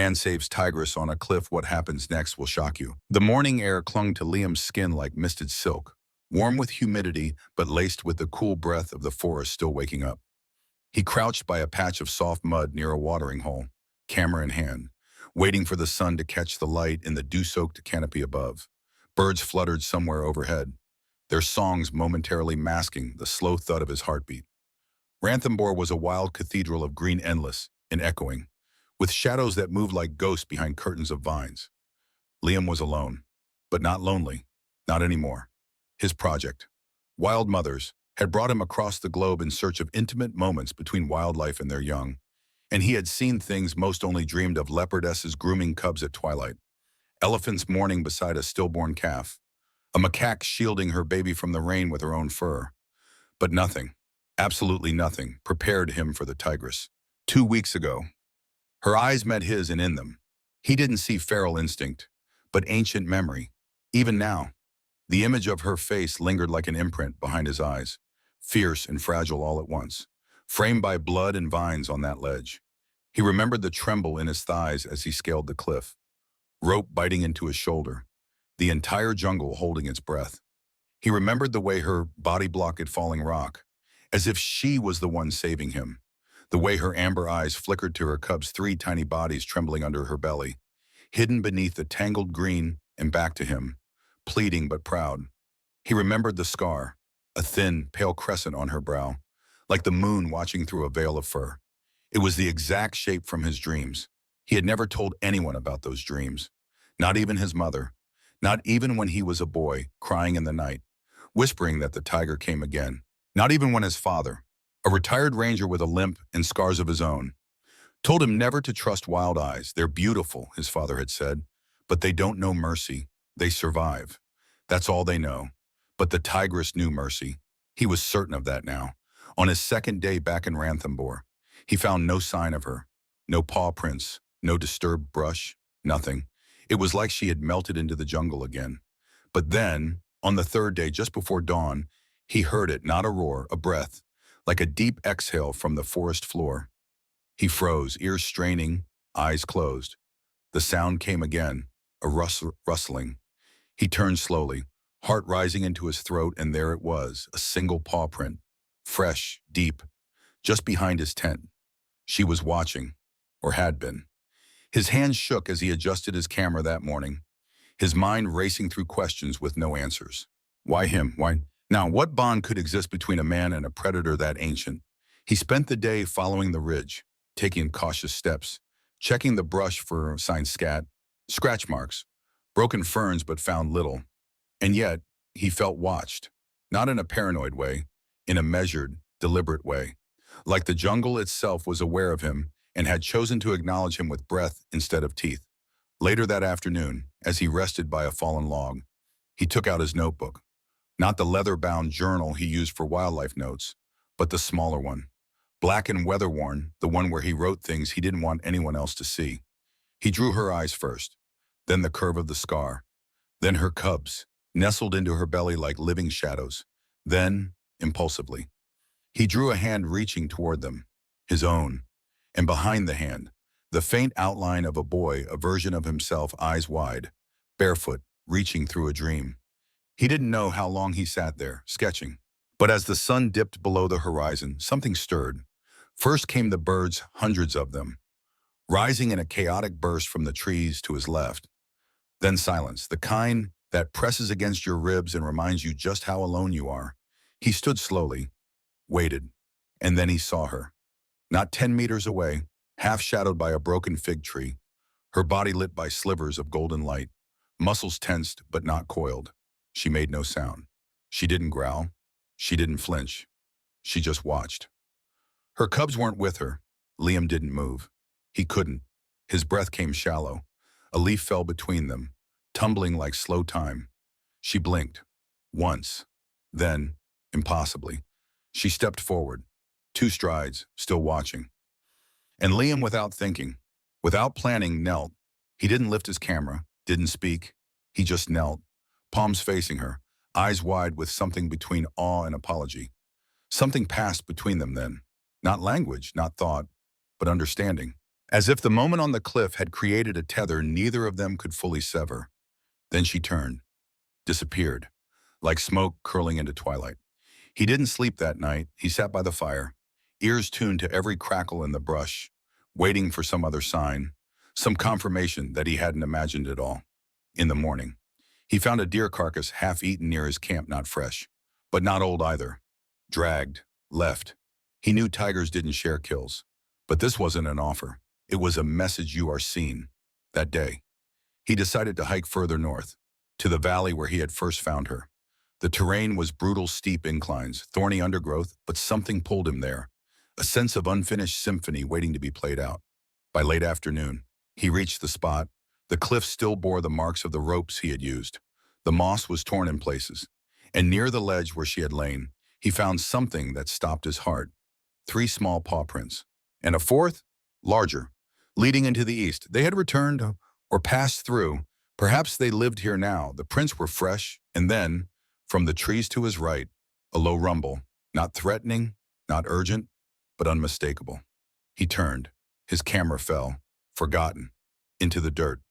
Man saves tigress on a cliff. What happens next will shock you. The morning air clung to Liam's skin like misted silk, warm with humidity but laced with the cool breath of the forest still waking up. He crouched by a patch of soft mud near a watering hole, camera in hand, waiting for the sun to catch the light in the dew-soaked canopy above. Birds fluttered somewhere overhead, their songs momentarily masking the slow thud of his heartbeat. Ranthambore was a wild cathedral of green endless and echoing, with shadows that moved like ghosts behind curtains of vines. Liam was alone, but not lonely, not anymore. His project, Wild Mothers, had brought him across the globe in search of intimate moments between wildlife and their young, and he had seen things most only dreamed of: leopardesses grooming cubs at twilight, elephants mourning beside a stillborn calf, a macaque shielding her baby from the rain with her own fur. But nothing, absolutely nothing, prepared him for the tigress. 2 weeks ago, her eyes met his, and in them, he didn't see feral instinct, but ancient memory. Even now, the image of her face lingered like an imprint behind his eyes, fierce and fragile all at once, framed by blood and vines on that ledge. He remembered the tremble in his thighs as he scaled the cliff, rope biting into his shoulder, the entire jungle holding its breath. He remembered the way her body blocked at falling rock, as if she was the one saving him, the way her amber eyes flickered to her cub's 3 tiny bodies trembling under her belly, hidden beneath the tangled green, and back to him, pleading but proud. He remembered the scar, a thin, pale crescent on her brow, like the moon watching through a veil of fur. It was the exact shape from his dreams. He had never told anyone about those dreams, not even his mother, not even when he was a boy, crying in the night, whispering that the tiger came again, not even when his father, a retired ranger with a limp and scars of his own, told him never to trust wild eyes. They're beautiful, his father had said, but they don't know mercy. They survive. That's all they know. But the tigress knew mercy. He was certain of that now. On his second day back in Ranthambore, he found no sign of her, no paw prints, no disturbed brush, nothing. It was like she had melted into the jungle again. But then, on the third day, just before dawn, he heard it, not a roar, a breath, like a deep exhale from the forest floor. He froze, ears straining, eyes closed. The sound came again, a rustling. He turned slowly, heart rising into his throat, and there it was, a single paw print, fresh, deep, just behind his tent. She was watching, or had been. His hands shook as he adjusted his camera that morning, his mind racing through questions with no answers. Why him? Why? Now, what bond could exist between a man and a predator that ancient? He spent the day following the ridge, taking cautious steps, checking the brush for signs scratch marks, broken ferns, but found little. And yet, he felt watched, not in a paranoid way, in a measured, deliberate way, like the jungle itself was aware of him and had chosen to acknowledge him with breath instead of teeth. Later that afternoon, as he rested by a fallen log, he took out his notebook, not the leather-bound journal he used for wildlife notes, but the smaller one, black and weather-worn, the one where he wrote things he didn't want anyone else to see. He drew her eyes first, then the curve of the scar, then her cubs, nestled into her belly like living shadows. Then, impulsively, he drew a hand reaching toward them, his own, and behind the hand, the faint outline of a boy, a version of himself, eyes wide, barefoot, reaching through a dream. He didn't know how long he sat there, sketching. But as the sun dipped below the horizon, something stirred. First came the birds, hundreds of them, rising in a chaotic burst from the trees to his left. Then silence, the kind that presses against your ribs and reminds you just how alone you are. He stood slowly, waited, and then he saw her. Not 10 meters away, half shadowed by a broken fig tree, her body lit by slivers of golden light, muscles tensed but not coiled. She made no sound. She didn't growl. She didn't flinch. She just watched. Her cubs weren't with her. Liam didn't move. He couldn't. His breath came shallow. A leaf fell between them, tumbling like slow time. She blinked. Once. Then, impossibly, she stepped forward. 2 strides, still watching. And Liam, without thinking, without planning, knelt. He didn't lift his camera, didn't speak. He just knelt, palms facing her, eyes wide with something between awe and apology. Something passed between them then. Not language, not thought, but understanding. as if the moment on the cliff had created a tether neither of them could fully sever. Then she turned, disappeared, like smoke curling into twilight. He didn't sleep that night. He sat by the fire, ears tuned to every crackle in the brush, waiting for some other sign, some confirmation that he hadn't imagined it all. In the morning, he found a deer carcass half-eaten near his camp, not fresh, but not old either. Dragged, left. He knew tigers didn't share kills, but this wasn't an offer. It was a message: you are seen. That day, he decided to hike further north, to the valley where he had first found her. The terrain was brutal, steep inclines, thorny undergrowth, but something pulled him there, a sense of unfinished symphony waiting to be played out. By late afternoon, he reached the spot. The cliff still bore the marks of the ropes he had used. The moss was torn in places, and near the ledge where she had lain, he found something that stopped his heart. 3 small paw prints, and a fourth, larger, leading into the east. They had returned or passed through. Perhaps they lived here now. The prints were fresh, and then, from the trees to his right, a low rumble, not threatening, not urgent, but unmistakable. He turned. His camera fell, forgotten, into the dirt,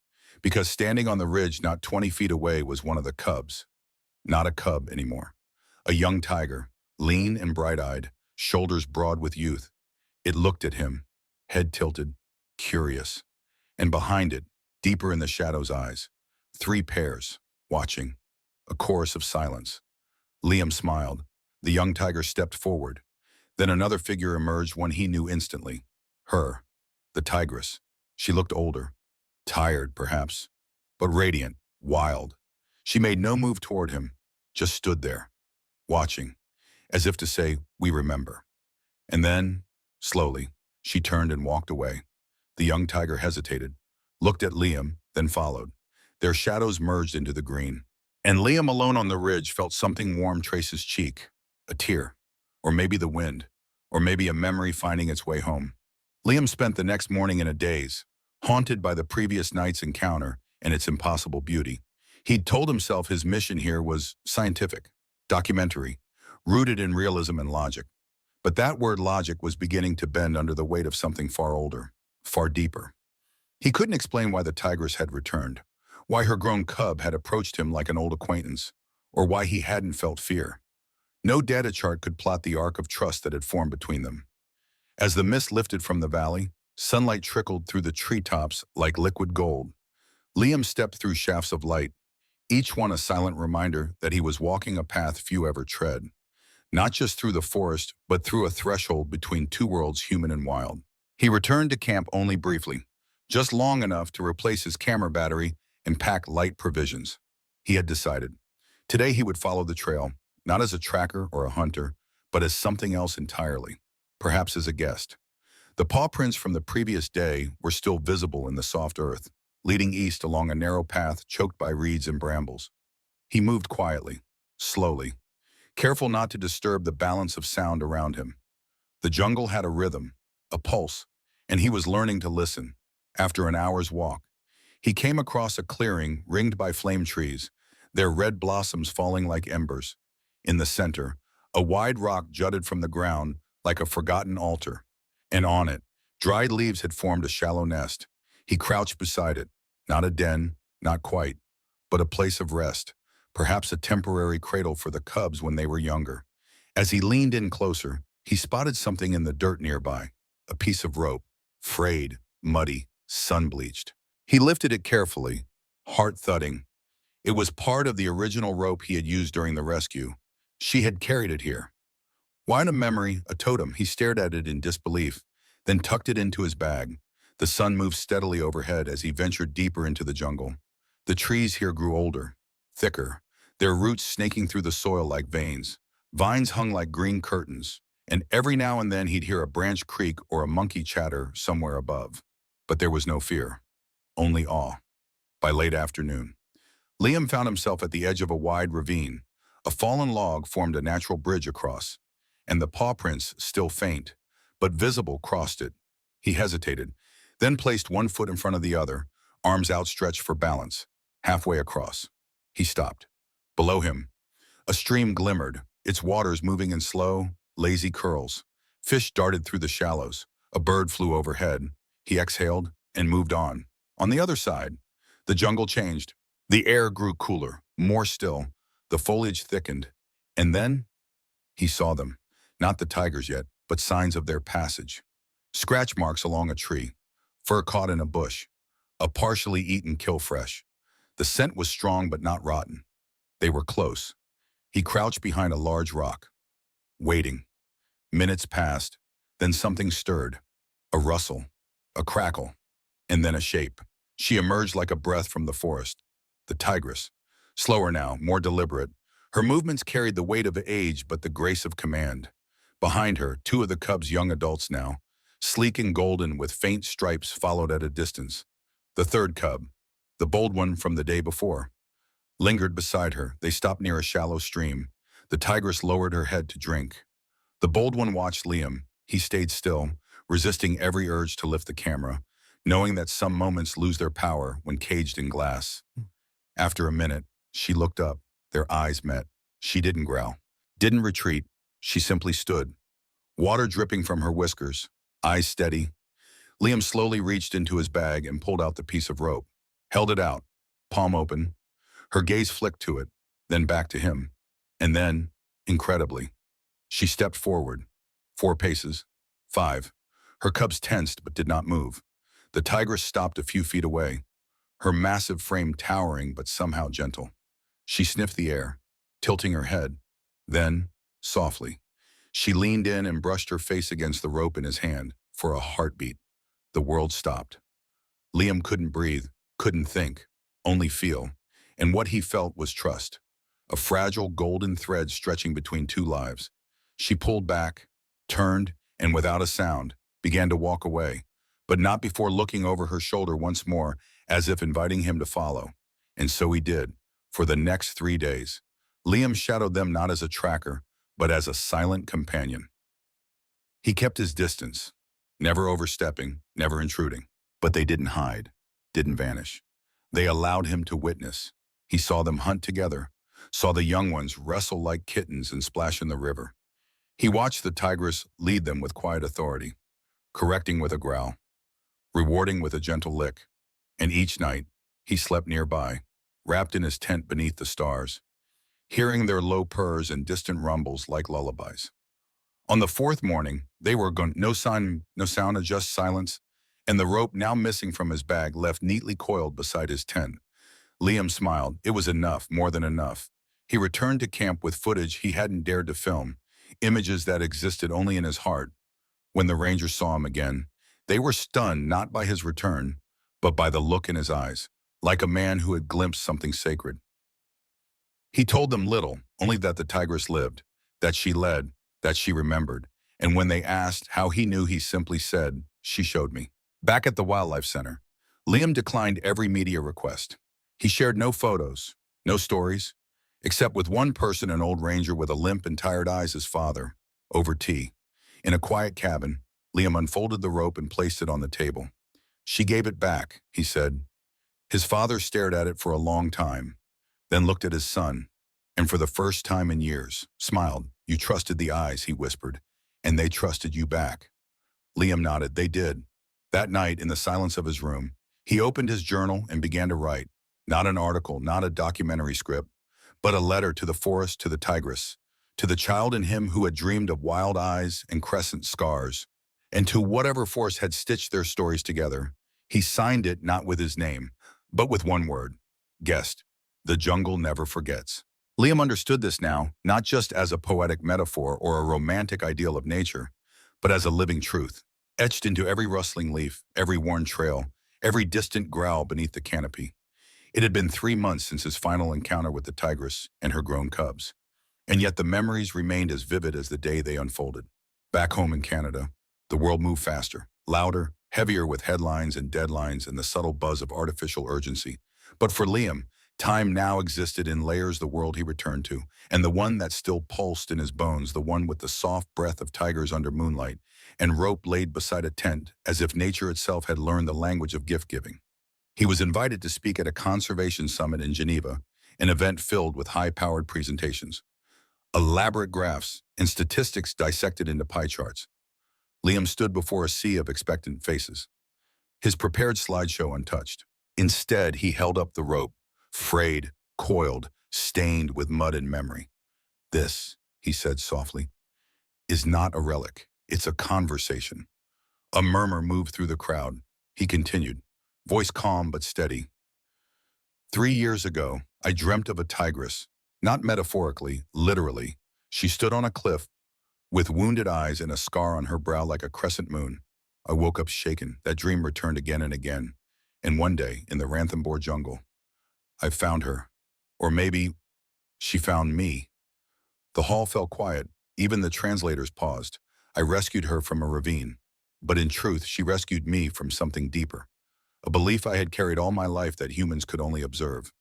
because standing on the ridge not 20 feet away was one of the cubs. Not a cub anymore. A young tiger, lean and bright-eyed, shoulders broad with youth. It looked at him, head tilted, curious. And behind it, deeper in the shadow's eyes, 3 pairs, watching. A chorus of silence. Liam smiled. The young tiger stepped forward. Then another figure emerged, one he knew instantly. Her, the tigress. She looked older, tired perhaps, but radiant, wild. She made no move toward him, just stood there, watching, as if to say, "We remember." And then, slowly, she turned and walked away. The young tiger hesitated, looked at Liam, then followed. Their shadows merged into the green. And Liam, alone on the ridge, felt something warm trace his cheek. A tear, or maybe the wind, or maybe a memory finding its way home. Liam spent the next morning in a daze, haunted by the previous night's encounter and its impossible beauty. He'd told himself his mission here was scientific, documentary, rooted in realism and logic. But that word logic was beginning to bend under the weight of something far older, far deeper. He couldn't explain why the tigress had returned, why her grown cub had approached him like an old acquaintance, or why he hadn't felt fear. No data chart could plot the arc of trust that had formed between them. As the mist lifted from the valley, sunlight trickled through the treetops like liquid gold. Liam stepped through shafts of light, each one a silent reminder that he was walking a path few ever tread, not just through the forest, but through a threshold between 2 worlds, human and wild. He returned to camp only briefly, just long enough to replace his camera battery and pack light provisions. He had decided. Today he would follow the trail, not as a tracker or a hunter, but as something else entirely, perhaps as a guest. The paw prints from the previous day were still visible in the soft earth, leading east along a narrow path choked by reeds and brambles. He moved quietly, slowly, careful not to disturb the balance of sound around him. The jungle had a rhythm, a pulse, and he was learning to listen. After an hour's walk, he came across a clearing ringed by flame trees, their red blossoms falling like embers. In the center, a wide rock jutted from the ground like a forgotten altar, and on it, dried leaves had formed a shallow nest. He crouched beside it, not a den, not quite, but a place of rest, perhaps a temporary cradle for the cubs when they were younger. As he leaned in closer, he spotted something in the dirt nearby, a piece of rope, frayed, muddy, sun-bleached. He lifted it carefully, heart thudding. It was part of the original rope he had used during the rescue. She had carried it here. Why a memory, a totem? He stared at it in disbelief, then tucked it into his bag. The sun moved steadily overhead as he ventured deeper into the jungle. The trees here grew older, thicker, their roots snaking through the soil like veins. Vines hung like green curtains, and every now and then he'd hear a branch creak or a monkey chatter somewhere above. But there was no fear, only awe. By late afternoon, Liam found himself at the edge of a wide ravine. A fallen log formed a natural bridge across, and the paw prints, still faint, but visible, crossed it. He hesitated, then placed one foot in front of the other, arms outstretched for balance. Halfway across, he stopped. Below him, a stream glimmered, its waters moving in slow, lazy curls. Fish darted through the shallows. A bird flew overhead. He exhaled and moved on. On the other side, the jungle changed. The air grew cooler, more still. The foliage thickened. And then he saw them. Not the tigers yet, but signs of their passage. Scratch marks along a tree, fur caught in a bush, a partially eaten kill fresh. The scent was strong but not rotten. They were close. He crouched behind a large rock, waiting. Minutes passed, then something stirred. A rustle, a crackle, and then a shape. She emerged like a breath from the forest. The tigress. Slower now, more deliberate. Her movements carried the weight of age but the grace of command. Behind her, two of the cubs, young adults now, sleek and golden with faint stripes, followed at a distance. The third cub, the bold one from the day before, lingered beside her. They stopped near a shallow stream. The tigress lowered her head to drink. The bold one watched Liam. He stayed still, resisting every urge to lift the camera, knowing that some moments lose their power when caged in glass. After a minute, she looked up. Their eyes met. She didn't growl, didn't retreat. She simply stood, water dripping from her whiskers, eyes steady. Liam slowly reached into his bag and pulled out the piece of rope, held it out, palm open. Her gaze flicked to it, then back to him. And then, incredibly, she stepped forward. 4 paces, 5. Her cubs tensed but did not move. The tigress stopped a few feet away, her massive frame towering but somehow gentle. She sniffed the air, tilting her head. Then, softly, she leaned in and brushed her face against the rope in his hand. For a heartbeat, the world stopped. Liam couldn't breathe, couldn't think, only feel. And what he felt was trust, a fragile golden thread stretching between two lives. She pulled back, turned, and without a sound, began to walk away, but not before looking over her shoulder once more, as if inviting him to follow. And so he did. For the next 3 days, Liam shadowed them not as a tracker, but as a silent companion. He kept his distance, never overstepping, never intruding. But they didn't hide, didn't vanish. They allowed him to witness. He saw them hunt together, saw the young ones wrestle like kittens and splash in the river. He watched the tigress lead them with quiet authority, correcting with a growl, rewarding with a gentle lick. And each night, he slept nearby, wrapped in his tent beneath the stars, hearing their low purrs and distant rumbles like lullabies. On the 4th morning, they were gone. No sign, no sound, just silence, and the rope, now missing from his bag, left neatly coiled beside his tent. Liam smiled. It was enough, more than enough. He returned to camp with footage he hadn't dared to film, images that existed only in his heart. When the rangers saw him again, they were stunned not by his return, but by the look in his eyes, like a man who had glimpsed something sacred. He told them little, only that the tigress lived, that she led, that she remembered. And when they asked how he knew, he simply said, "She showed me." Back at the Wildlife Center, Liam declined every media request. He shared no photos, no stories, except with one person, an old ranger with a limp and tired eyes, his father, over tea. In a quiet cabin, Liam unfolded the rope and placed it on the table. "She gave it back," he said. His father stared at it for a long time, then looked at his son, and for the first time in years, smiled. "You trusted the eyes," he whispered, "and they trusted you back." Liam nodded. They did. That night, in the silence of his room, he opened his journal and began to write. Not an article, not a documentary script, but a letter to the forest, to the tigress, to the child in him who had dreamed of wild eyes and crescent scars, and to whatever force had stitched their stories together. He signed it not with his name, but with one word: guest. The jungle never forgets. Liam understood this now, not just as a poetic metaphor or a romantic ideal of nature, but as a living truth, etched into every rustling leaf, every worn trail, every distant growl beneath the canopy. It had been 3 months since his final encounter with the tigress and her grown cubs, and yet the memories remained as vivid as the day they unfolded. Back home in Canada, the world moved faster, louder, heavier with headlines and deadlines and the subtle buzz of artificial urgency. But for Liam, time now existed in layers, the world he returned to, and the one that still pulsed in his bones, the one with the soft breath of tigers under moonlight, and rope laid beside a tent, as if nature itself had learned the language of gift-giving. He was invited to speak at a conservation summit in Geneva, an event filled with high-powered presentations, elaborate graphs, and statistics dissected into pie charts. Liam stood before a sea of expectant faces. his prepared slideshow untouched. Instead, he held up the rope, frayed, coiled, stained with mud and memory. "This," he said softly, "is not a relic. It's a conversation." A murmur moved through the crowd. He continued, voice calm but steady. "3 years ago, I dreamt of a tigress. Not metaphorically, literally. She stood on a cliff, with wounded eyes and a scar on her brow like a crescent moon. I woke up shaken. That dream returned again and again. And one day, in the Ranthambore jungle, I found her. Or maybe she found me." The hall fell quiet. Even the translators paused. "I rescued her from a ravine. But in truth, she rescued me from something deeper. A belief I had carried all my life that humans could only observe.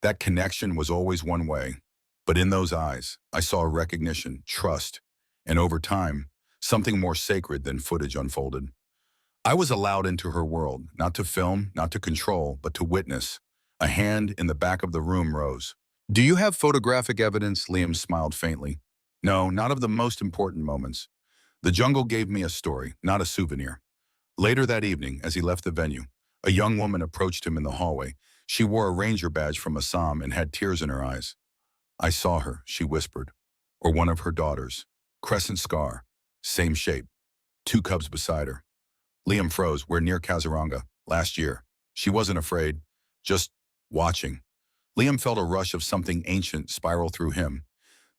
That connection was always one way. But in those eyes, I saw a recognition, trust, and over time, something more sacred than footage unfolded. I was allowed into her world, not to film, not to control, but to witness." A hand in the back of the room rose. "Do you have photographic evidence?" Liam smiled faintly. "No, not of the most important moments. The jungle gave me a story, not a souvenir." Later that evening, as he left the venue, a young woman approached him in the hallway. She wore a ranger badge from Assam and had tears in her eyes. "I saw her," she whispered. "Or one of her daughters. Crescent scar. Same shape. 2 cubs beside her." Liam froze. "We're near Kaziranga. Last year." She wasn't afraid, just watching. Liam felt a rush of something ancient spiral through him.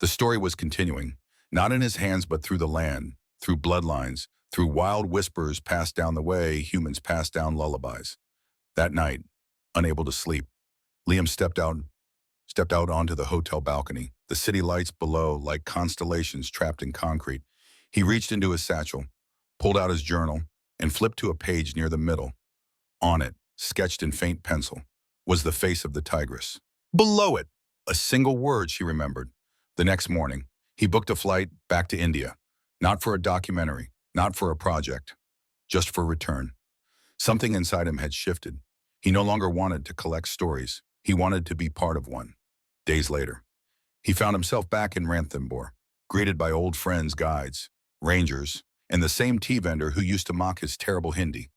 The story was continuing, not in his hands but through the land, through bloodlines, through wild whispers passed down the way humans passed down lullabies. That night, unable to sleep, Liam stepped out onto the hotel balcony, the city lights below like constellations trapped in concrete. He reached into his satchel, pulled out his journal, and flipped to a page near the middle. On it, sketched in faint pencil, was the face of the tigress. Below it, a single word she remembered. The next morning, he booked a flight back to India, not for a documentary, not for a project, just for return. Something inside him had shifted. He no longer wanted to collect stories. He wanted to be part of one. Days later, he found himself back in Ranthambore, greeted by old friends, guides, rangers, and the same tea vendor who used to mock his terrible Hindi.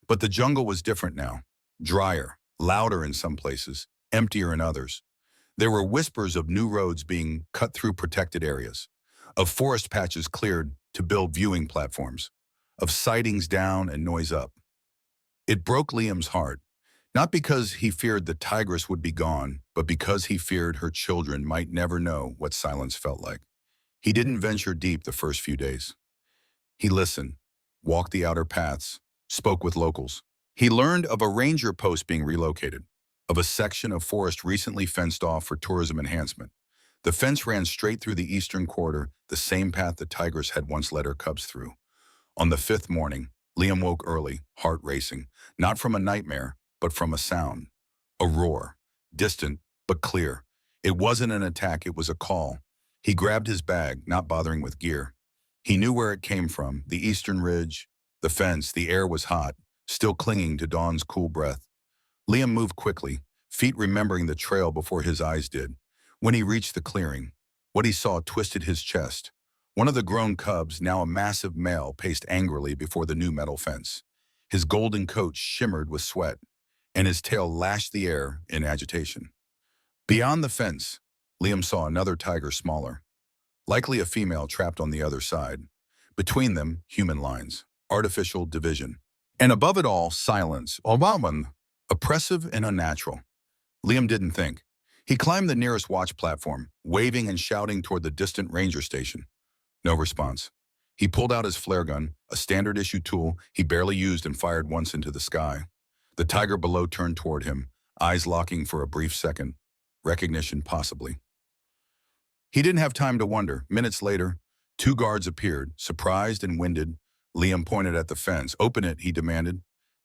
But the jungle was different now, drier, louder in some places, emptier in others. There were whispers of new roads being cut through protected areas, of forest patches cleared to build viewing platforms, of sightings down and noise up. It broke Liam's heart, not because he feared the tigress would be gone, but because he feared her children might never know what silence felt like. He didn't venture deep the first few days. He listened, walked the outer paths, spoke with locals. He learned of a ranger post being relocated, of a section of forest recently fenced off for tourism enhancement. The fence ran straight through the eastern quarter, the same path the tigress had once led her cubs through. On the 5th morning, Liam woke early, heart racing, not from a nightmare, but from a sound. A roar, distant but clear. It wasn't an attack, it was a call. He grabbed his bag, not bothering with gear. He knew where it came from, the eastern ridge, the fence. The air was hot, still clinging to Dawn's cool breath. Liam moved quickly, feet remembering the trail before his eyes did. When he reached the clearing, what he saw twisted his chest. One of the grown cubs, now a massive male, paced angrily before the new metal fence. His golden coat shimmered with sweat, and his tail lashed the air in agitation. Beyond the fence, Liam saw another tiger smaller, likely a female trapped on the other side. Between them, human lines, artificial division. And above it all, silence, oppressive and unnatural. Liam didn't think. He climbed the nearest watch platform, waving and shouting toward the distant ranger station. No response. He pulled out his flare gun, a standard-issue tool he barely used, and fired once into the sky. The tiger below turned toward him, eyes locking for a brief second. Recognition, possibly. He didn't have time to wonder. Minutes later, 2 guards appeared, surprised and winded. Liam pointed at the fence. "Open it," he demanded.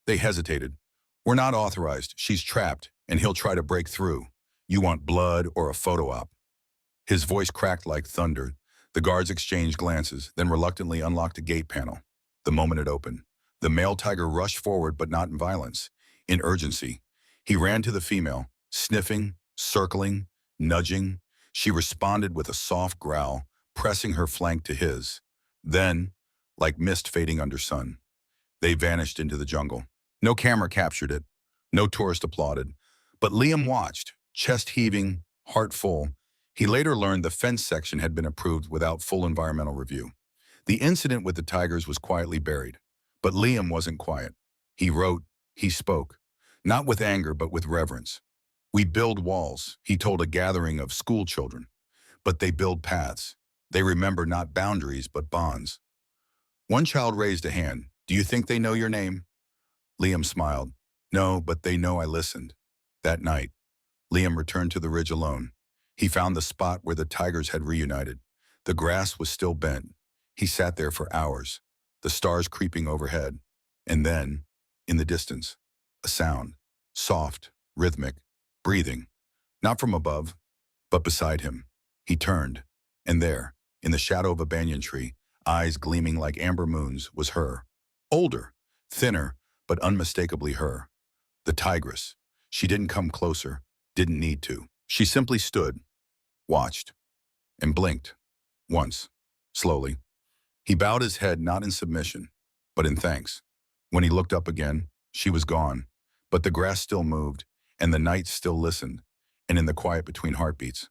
They hesitated. "We're not authorized. She's trapped, and he'll try to break through. You want blood or a photo op?" His voice cracked like thunder. The guards exchanged glances, then reluctantly unlocked a gate panel. The moment it opened, the male tiger rushed forward, but not in violence, in urgency. He ran to the female, sniffing, circling, nudging. She responded with a soft growl, pressing her flank to his. Then, like mist fading under sun, they vanished into the jungle. No camera captured it. No tourist applauded. But Liam watched, chest heaving, heart full. He later learned the fence section had been approved without full environmental review. The incident with the tigers was quietly buried. But Liam wasn't quiet. He wrote, he spoke. Not with anger, but with reverence. We build walls, he told a gathering of school children. But they build paths. They remember not boundaries, but bonds. One child raised a hand. Do you think they know your name? Liam smiled. No, but they know I listened. That night, Liam returned to the ridge alone. He found the spot where the tigers had reunited. The grass was still bent. He sat there for hours, the stars creeping overhead. And then, in the distance, a sound, soft, rhythmic, breathing, not from above, but beside him. He turned, and there, in the shadow of a banyan tree, eyes gleaming like amber moons, was her. Older, thinner, but unmistakably her. The tigress. She didn't come closer, didn't need to. She simply stood, watched, and blinked. Once, slowly. He bowed his head not in submission, but in thanks. When he looked up again, she was gone, but the grass still moved, and the night still listened, and in the quiet between heartbeats,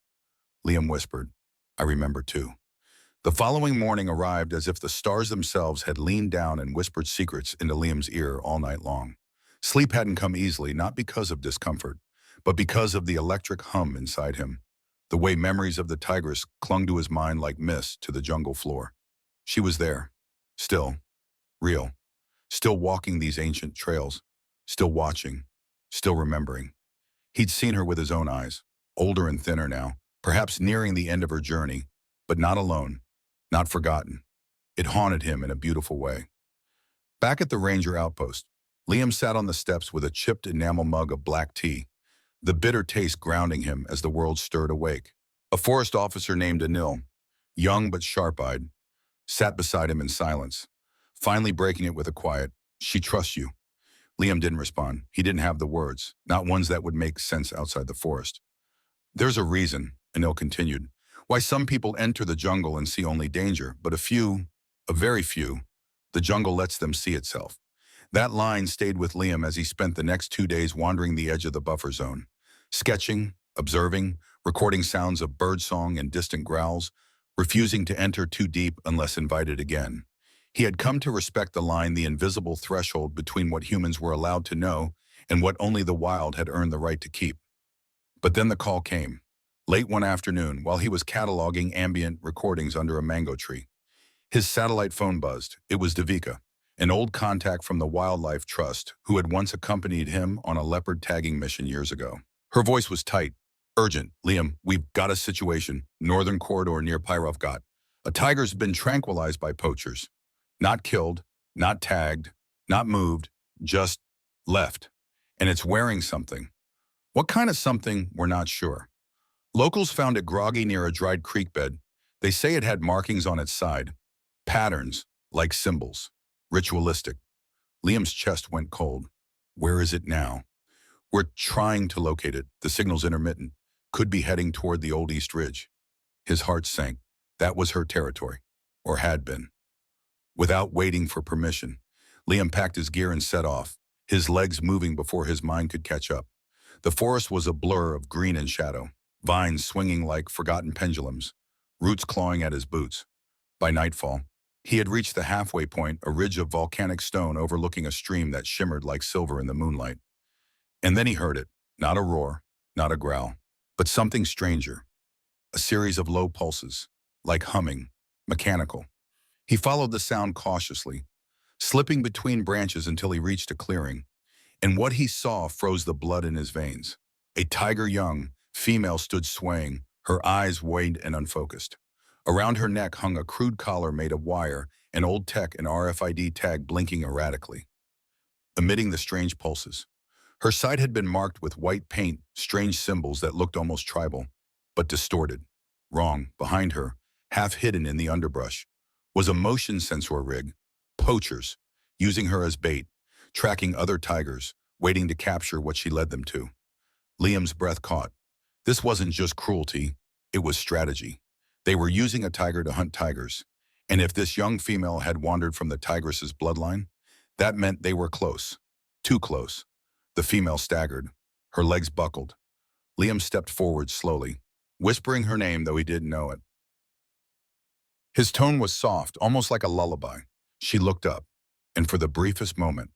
Liam whispered, I remember too. The following morning arrived as if the stars themselves had leaned down and whispered secrets into Liam's ear all night long. Sleep hadn't come easily, not because of discomfort, but because of the electric hum inside him, the way memories of the tigress clung to his mind like mist to the jungle floor. She was there, still, real, still walking these ancient trails, still watching, still remembering. He'd seen her with his own eyes, older and thinner now, perhaps nearing the end of her journey, but not alone, not forgotten. It haunted him in a beautiful way. Back at the ranger outpost, Liam sat on the steps with a chipped enamel mug of black tea, the bitter taste grounding him as the world stirred awake. A forest officer named Anil, young but sharp-eyed, sat beside him in silence, finally breaking it with a quiet, she trusts you. Liam didn't respond. He didn't have the words, not ones that would make sense outside the forest. There's a reason, Anil continued, why some people enter the jungle and see only danger, but a very few, the jungle lets them see itself. That line stayed with Liam as he spent the next 2 days wandering the edge of the buffer zone, sketching, observing, recording sounds of birdsong and distant growls, refusing to enter too deep unless invited again. He had come to respect the line, the invisible threshold between what humans were allowed to know and what only the wild had earned the right to keep. But then the call came, late one afternoon while he was cataloging ambient recordings under a mango tree. His satellite phone buzzed. It was Devika, an old contact from the Wildlife Trust who had once accompanied him on a leopard tagging mission years ago. Her voice was tight. Urgent. Liam, we've got a situation. Northern corridor near Pyrof Ghat. A tiger's been tranquilized by poachers. Not killed, not tagged, not moved, just left. And it's wearing something. What kind of something, we're not sure. Locals found it groggy near a dried creek bed. They say it had markings on its side. Patterns, like symbols. Ritualistic. Liam's chest went cold. Where is it now? We're trying to locate it. The signal's intermittent. Could be heading toward the old East Ridge. His heart sank. That was her territory. Or had been. Without waiting for permission, Liam packed his gear and set off, his legs moving before his mind could catch up. The forest was a blur of green and shadow, vines swinging like forgotten pendulums, roots clawing at his boots. By nightfall, he had reached the halfway point, a ridge of volcanic stone overlooking a stream that shimmered like silver in the moonlight. And then he heard it, not a roar, not a growl, but something stranger, a series of low pulses, like humming, mechanical. He followed the sound cautiously, slipping between branches until he reached a clearing, and what he saw froze the blood in his veins. A tiger young, female stood swaying, her eyes wide and unfocused. Around her neck hung a crude collar made of wire, an old tech and RFID tag blinking erratically, emitting the strange pulses. Her side had been marked with white paint, strange symbols that looked almost tribal, but distorted. Wrong, behind her, half hidden in the underbrush, was a motion sensor rig, poachers, using her as bait, tracking other tigers, waiting to capture what she led them to. Liam's breath caught. This wasn't just cruelty, it was strategy. They were using a tiger to hunt tigers, and if this young female had wandered from the tigress's bloodline, that meant they were close. Too close. The female staggered. Her legs buckled. Liam stepped forward slowly, whispering her name though he didn't know it. His tone was soft, almost like a lullaby. She looked up, and for the briefest moment,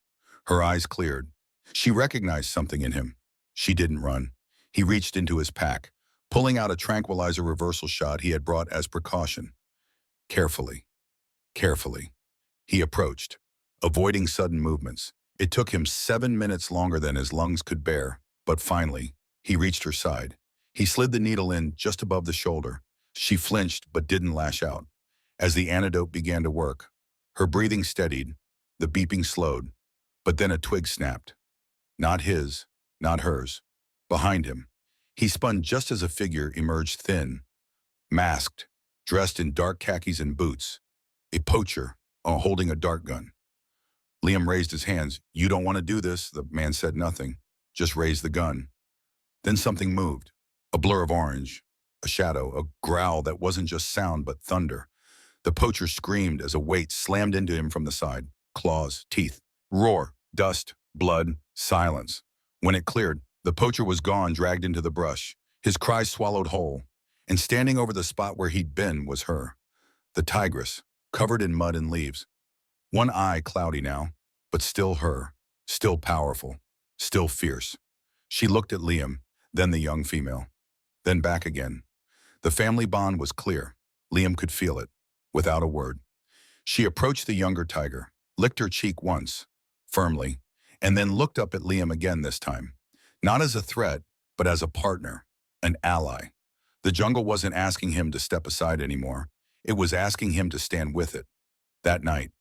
her eyes cleared. She recognized something in him. She didn't run. He reached into his pack, pulling out a tranquilizer reversal shot he had brought as precaution. Carefully, carefully, he approached, avoiding sudden movements. It took him 7 minutes longer than his lungs could bear, but finally, he reached her side. He slid the needle in just above the shoulder. She flinched but didn't lash out. As the antidote began to work, her breathing steadied, the beeping slowed, but then a twig snapped. Not his, not hers. Behind him, he spun just as a figure emerged thin, masked, dressed in dark khakis and boots. A poacher, holding a dart gun. Liam raised his hands. "You don't want to do this." The man said nothing, just raised the gun. Then something moved. A blur of orange, a shadow, a growl that wasn't just sound but thunder. The poacher screamed as a weight slammed into him from the side. Claws, teeth, roar, dust, blood, silence. When it cleared, the poacher was gone, dragged into the brush, his cries swallowed whole. And standing over the spot where he'd been was her, the tigress, covered in mud and leaves. One eye cloudy now, but still her, still powerful, still fierce. She looked at Liam, then the young female, then back again. The family bond was clear. Liam could feel it, without a word. She approached the younger tiger, licked her cheek once, firmly, and then looked up at Liam again this time. Not as a threat, but as a partner, an ally. The jungle wasn't asking him to step aside anymore. It was asking him to stand with it. That night,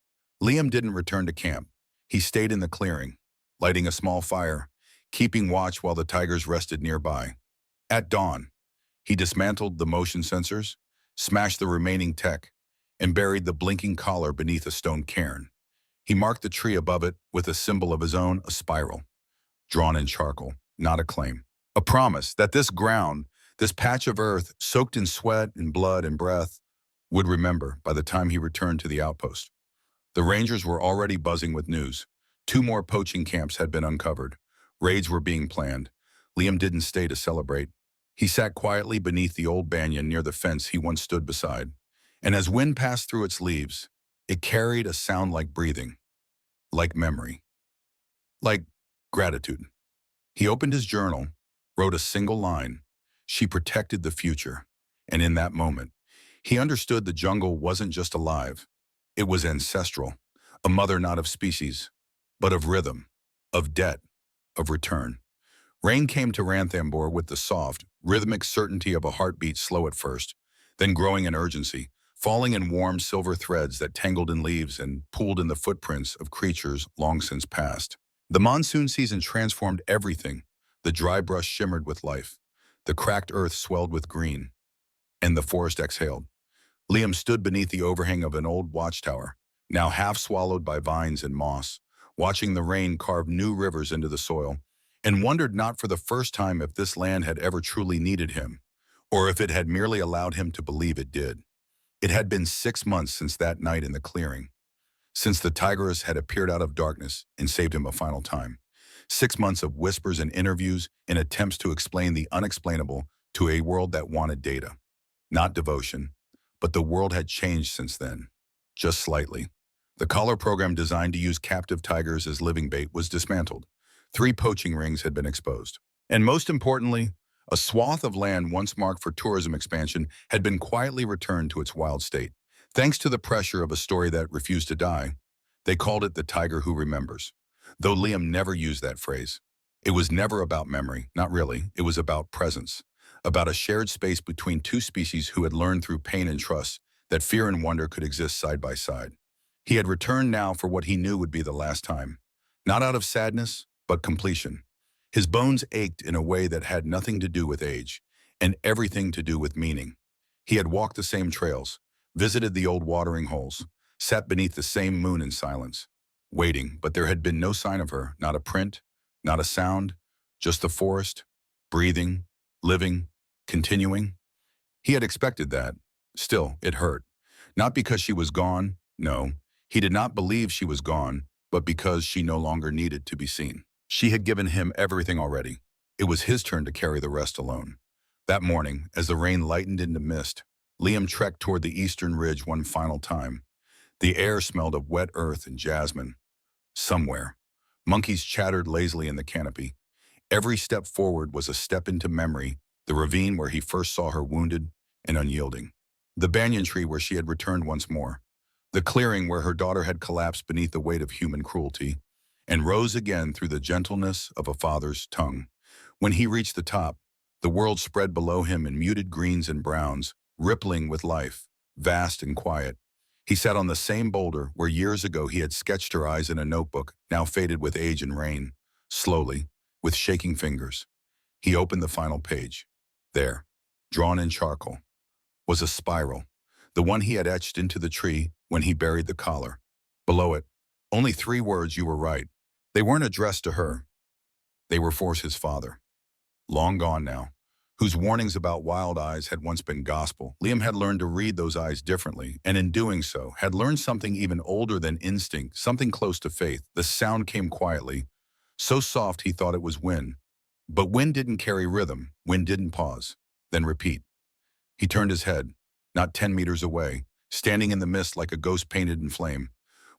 Liam didn't return to camp. He stayed in the clearing, lighting a small fire, keeping watch while the tigers rested nearby. At dawn, he dismantled the motion sensors, smashed the remaining tech, and buried the blinking collar beneath a stone cairn. He marked the tree above it with a symbol of his own, a spiral, drawn in charcoal, not a claim. A promise that this ground, this patch of earth, soaked in sweat and blood and breath, would remember by the time he returned to the outpost. The rangers were already buzzing with news. 2 more poaching camps had been uncovered. Raids were being planned. Liam didn't stay to celebrate. He sat quietly beneath the old banyan near the fence he once stood beside. And as wind passed through its leaves, it carried a sound like breathing, like memory, like gratitude. He opened his journal, wrote a single line. She protected the future. And in that moment, he understood the jungle wasn't just alive. It was ancestral, a mother not of species, but of rhythm, of debt, of return. Rain came to Ranthambore with the soft, rhythmic certainty of a heartbeat, slow at first, then growing in urgency, falling in warm silver threads that tangled in leaves and pooled in the footprints of creatures long since passed. The monsoon season transformed everything. The dry brush shimmered with life. The cracked earth swelled with green. And the forest exhaled. Liam stood beneath the overhang of an old watchtower, now half swallowed by vines and moss, watching the rain carve new rivers into the soil, and wondered not for the first time if this land had ever truly needed him, or if it had merely allowed him to believe it did. It had been 6 months since that night in the clearing, since the Tigress had appeared out of darkness and saved him a final time. 6 months of whispers and interviews in attempts to explain the unexplainable to a world that wanted data, not devotion. But the world had changed since then, just slightly. The collar program designed to use captive tigers as living bait was dismantled. 3 poaching rings had been exposed. And most importantly, a swath of land once marked for tourism expansion had been quietly returned to its wild state. Thanks to the pressure of a story that refused to die, they called it the tiger who remembers. Though Liam never used that phrase. It was never about memory, not really. It was about presence. About a shared space between 2 species who had learned through pain and trust that fear and wonder could exist side by side. He had returned now for what he knew would be the last time. Not out of sadness, but completion. His bones ached in a way that had nothing to do with age, and everything to do with meaning. He had walked the same trails, visited the old watering holes, sat beneath the same moon in silence, waiting, but there had been no sign of her, not a print, not a sound, just the forest, breathing, living, continuing. He had expected that. Still, it hurt. Not because she was gone, no. He did not believe she was gone, but because she no longer needed to be seen. She had given him everything already. It was his turn to carry the rest alone. That morning, as the rain lightened into mist, Liam trekked toward the eastern ridge one final time. The air smelled of wet earth and jasmine. Somewhere, monkeys chattered lazily in the canopy. Every step forward was a step into memory, the ravine where he first saw her wounded and unyielding. The banyan tree where she had returned once more. The clearing where her daughter had collapsed beneath the weight of human cruelty and rose again through the gentleness of a father's tongue. When he reached the top, the world spread below him in muted greens and browns, rippling with life, vast and quiet. He sat on the same boulder where years ago he had sketched her eyes in a notebook, now faded with age and rain. Slowly, with shaking fingers, he opened the final page. There, drawn in charcoal, was a spiral, the one he had etched into the tree when he buried the collar. Below it, only 3 words: "You were right." They weren't addressed to her. They were for his father, long gone now, whose warnings about wild eyes had once been gospel. Liam had learned to read those eyes differently, and in doing so, had learned something even older than instinct, something close to faith. The sound came quietly, so soft he thought it was wind. But wind didn't carry rhythm, wind didn't pause, then repeat. He turned his head. Not 10 meters away, standing in the mist like a ghost painted in flame,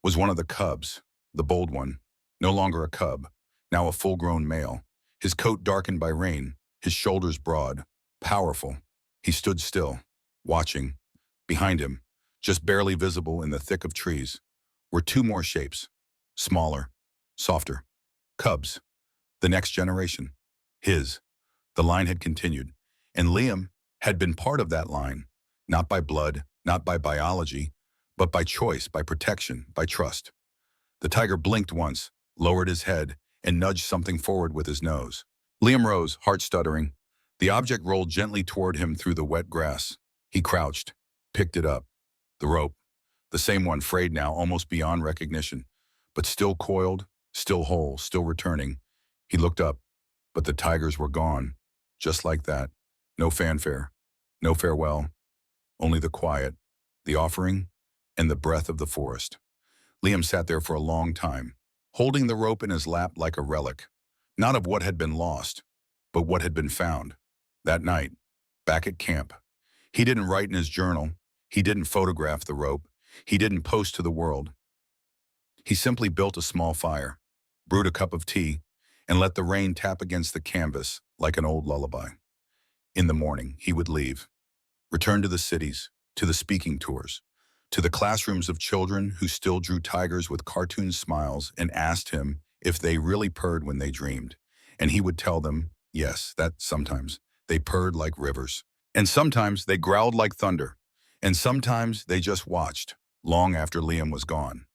was one of the cubs, the bold one, no longer a cub, now a full-grown male, his coat darkened by rain, his shoulders broad, powerful. He stood still, watching. Behind him, just barely visible in the thick of trees, were 2 more shapes, smaller, softer. Cubs, the next generation. His. The line had continued, and Liam had been part of that line, not by blood, not by biology, but by choice, by protection, by trust. The tiger blinked once, lowered his head, and nudged something forward with his nose. Liam rose, heart stuttering. The object rolled gently toward him through the wet grass. He crouched, picked it up. The rope, the same one, frayed now, almost beyond recognition, but still coiled, still whole, still returning. He looked up, but the tigers were gone, just like that. No fanfare, no farewell, only the quiet, the offering, and the breath of the forest. Liam sat there for a long time, holding the rope in his lap like a relic, not of what had been lost, but what had been found. That night, back at camp, he didn't write in his journal, he didn't photograph the rope, he didn't post to the world. He simply built a small fire, brewed a cup of tea, and let the rain tap against the canvas like an old lullaby. In the morning, he would leave, return to the cities, to the speaking tours, to the classrooms of children who still drew tigers with cartoon smiles and asked him if they really purred when they dreamed. And he would tell them, yes, that sometimes they purred like rivers, and sometimes they growled like thunder, and sometimes they just watched, long after Liam was gone.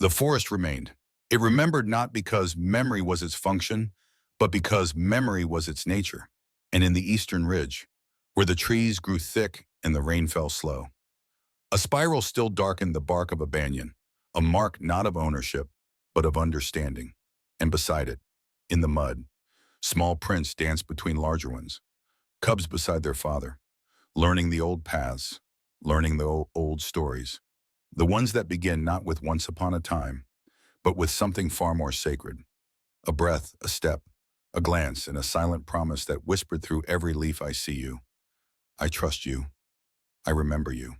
The forest remained. It remembered not because memory was its function, but because memory was its nature. And in the eastern ridge, where the trees grew thick and the rain fell slow, a spiral still darkened the bark of a banyan, a mark not of ownership, but of understanding. And beside it, in the mud, small prints danced between larger ones, cubs beside their father, learning the old paths, learning the old stories, the ones that begin not with once upon a time, but with something far more sacred, a breath, a step, a glance, and a silent promise that whispered through every leaf: I see you, I trust you, I remember you.